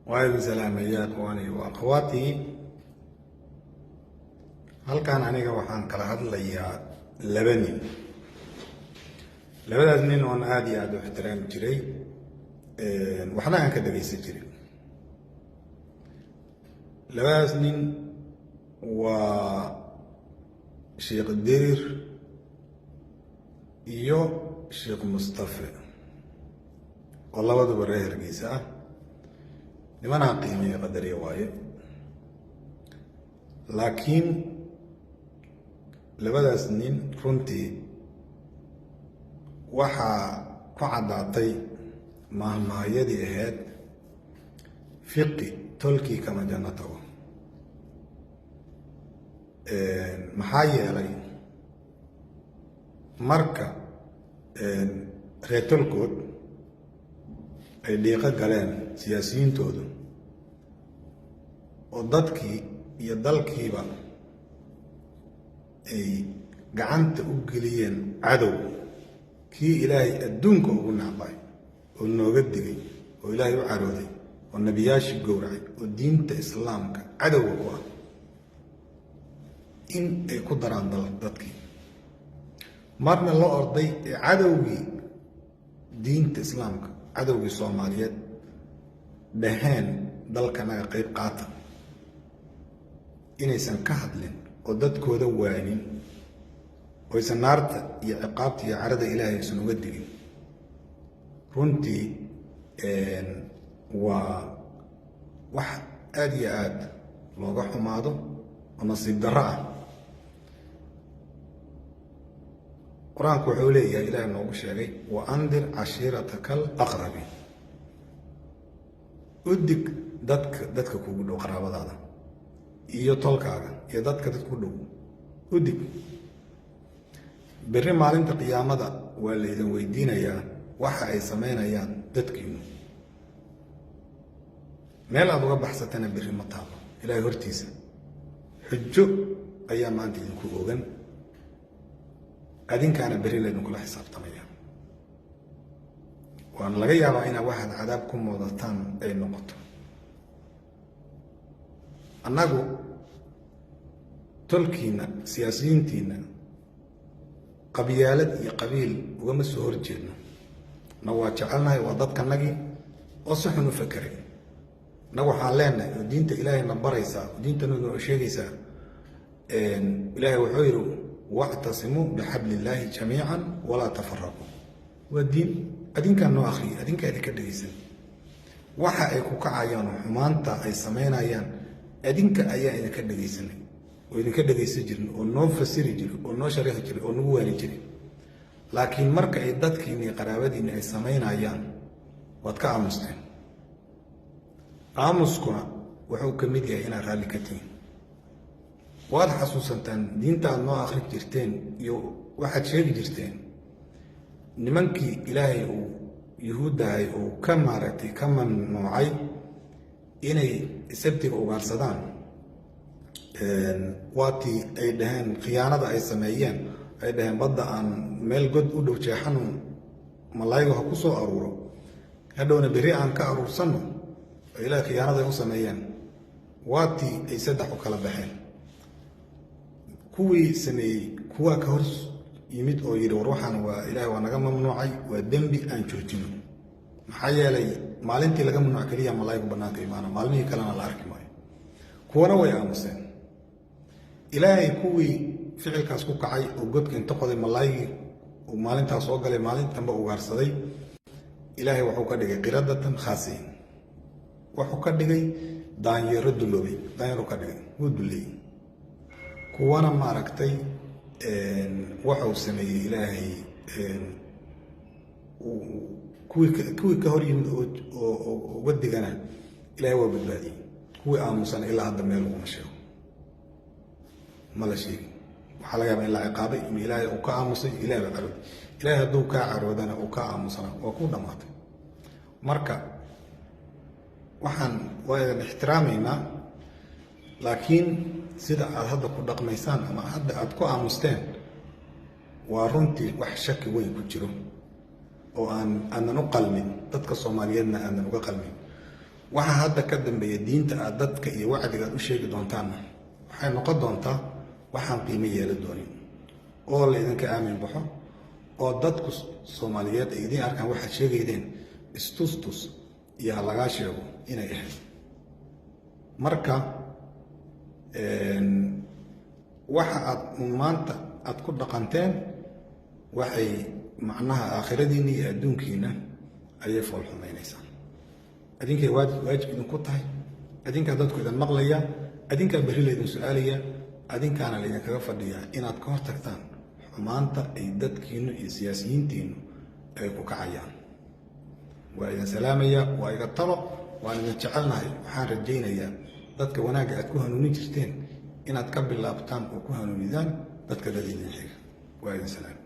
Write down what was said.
وعليكم السلام يا اخواني واخواتي. halkan aniga waxaan kala hadlayaa laba nin. labadaas nin oo aad iyo aad u ixtiraam jiray waxna aan ka dhageysan jirin. labadaas nin waa Sheekh Dirir iyo Sheekh Mustafa oo labaduba reer Hargeysa ah. nimanaa qiimeeya qadariya waaye, laakiin labadaas nin runtii waxaa ku caddaatay mahmahyadii ahayd fiqi tolkii kama janno tago. maxaa yeelay marka reer tolkood ay dhiiqo galeen siyaasiyiintoodu oo dadkii iyo dalkiiba ay gacanta u geliyeen cadow kii ilaahay adduunka ugu nacbay oo nooga digay oo ilaahay u carooday oo nebiyaashii gowracay oo diinta islaamka cadowga ku ah, in ay ku daraan dadkii marna la orday ee cadowgii diinta islaamka cadowgii Soomaaliyeed dhaheen dalkanaga qayb qaata, inaysan ka hadlin oo dadkooda waanin oo aysan naarta iyo ciqaabta iyo carada ilaahay aysan uga digin. runtii waa wax aad iyo aad looga xumaado oo nasiib darro ah. qur-aanku wuxuu leeyahay, ilaahay noogu sheegay, wa andir cashiirataka alaqrabiin. u dig dadka kugu dhow, qaraabadaada iyo tolkaaga iyo dadka ku dhow u dig. berri maalinta qiyaamada waa laydin weydiinayaa waxa ay samaynayaan dadkiinu. meel aad uga baxsatana berri ma taalo ilaahay hortiisa. xujo ayaa maanta idinku ogan, adinkaana berri laydinkula xisaabtamaya. waana laga yaabaa inaad waxaad cadaab ku moodataan ay noqoto. annagu tolkiina siyaasiyiintiina qabyaalad iyo qabiil ugama soo horjeedno. na waa jecelnahay, waa dadkanagii oo si xun u fakeray. annagu waxaan leenahay oo diinta ilaahayna baraysaa, oo diintana noo sheegaysaa. ilaahay wuxuu yidhi wactasimuu bixabli illaahi jamiican walaa tafaraquu. waa diin adinkaa noo akhriyay, adinkaa idinka dhegaysan. waxa ay ku kacayaan oo xumaanta ay samaynayaan adinka ayaa idinka dhegaysanay oo idinka dhegaysan jirin oo noo fasiri jiray oo noo sharaxi jiray oo nagu waani jiray. laakiin marka ay dadkiina iyo qaraabadiina ay samaynayaan waad ka aamusteen. aamuskuna wuxuu ka mid yahay inaad raalli ka tihiin. waad xasuusantaan diinta aad noo akhri jirteen iyo waxaad sheegi jirteen nimankii ilaahay uu yuhuuddahay uu ka maaragtay ka mamnuucay inay sabtiga ugaarsadaan. waatii ay dhaheen khiyaanada ay sameeyeen, ay dhaheen badda aan meel god u dhow jeexano malaayigu ha ku soo aruuro, hadhowna berri aan ka aruursanno. oo ilaahay khiyaanada ay u sameeyeen. waatii ay saddex u kala baxeen. kuwii sameeyey kuwaa ka hor yimid oo yidhi war waxaan waa ilaahay waa naga mamnuucay, waa dembi aan joojino. maxaa yeelay maalintii laga mamnuuc keliya malaayigu bannaanka imaana, maalmihii kalena la arki maayo. kuwana way aamuseen. ilaahay kuwii ficilkaas ku kacay oo godka inta qoday malaayigii uu maalintaas soo galay, maalin dambe ugaarsaday, ilaahay wuxuu ka dhigay qiradatan khaasiin. wuxuu ka dhigay daanyeero duloobay, daanyeero ka dhigay, wuu duleeyey. kuwana maaragtay wuxuu sameeyey ilaahay kuwii ka hor yimid oo wadigana ilaahay waa badbaadiyey. kuwii aamusan ilaa hadda meel uguma sheego, ma la sheegin. waxaa laga yaabaa in la ciqaabay ama ilaahay uu ka aamusay, ilaahay baa carooday. ilaahay hadduu kaa caroodana uu ka aamusana waa ku dhammaatay. marka waxaan waa idin ixtiraamaynaa, laakiin sida aad hadda ku dhaqmaysaan ama hadda aad ku aamusteen waa runtii wax shaki weyn ku jiro oo aanan u qalmin, dadka Soomaaliyeedna aanan uga qalmin. waxa hadda ka dambeeya diinta aad dadka iyo wacdiga aad u sheegi doontaanna waxay noqon doontaa waxaan qiimo yeelan doonin oo la idinka aamin baxo oo dadku Soomaaliyeed ay idin arkaan waxaad sheegaydeen istustus iyo laga sheego inay ahayd. marka waxa aad maanta aad ku dhaqanteen waxay macnaha aakhiradiina iyo adduunkiina ayay fool xumaynaysaa. adinkay waajib idinku tahay, adinkaa dadku idin maqlaya, adinkaa berri laydin su-aalaya, adinkaana laydinkaga fadhiyaa inaad ka hortagtaan xumaanta ay dadkiinu iyo siyaasiyiintiinu ay ku kacayaan. waa idin salaamaya, waa iga talo, waan idin jecelnahay. waxaan rajaynayaa dadka wanaagga aad ku hanuunin jirteen inaad ka bilaabtaan oo ku hanuunidaan dadka dad idin xiga. waa idin salaam.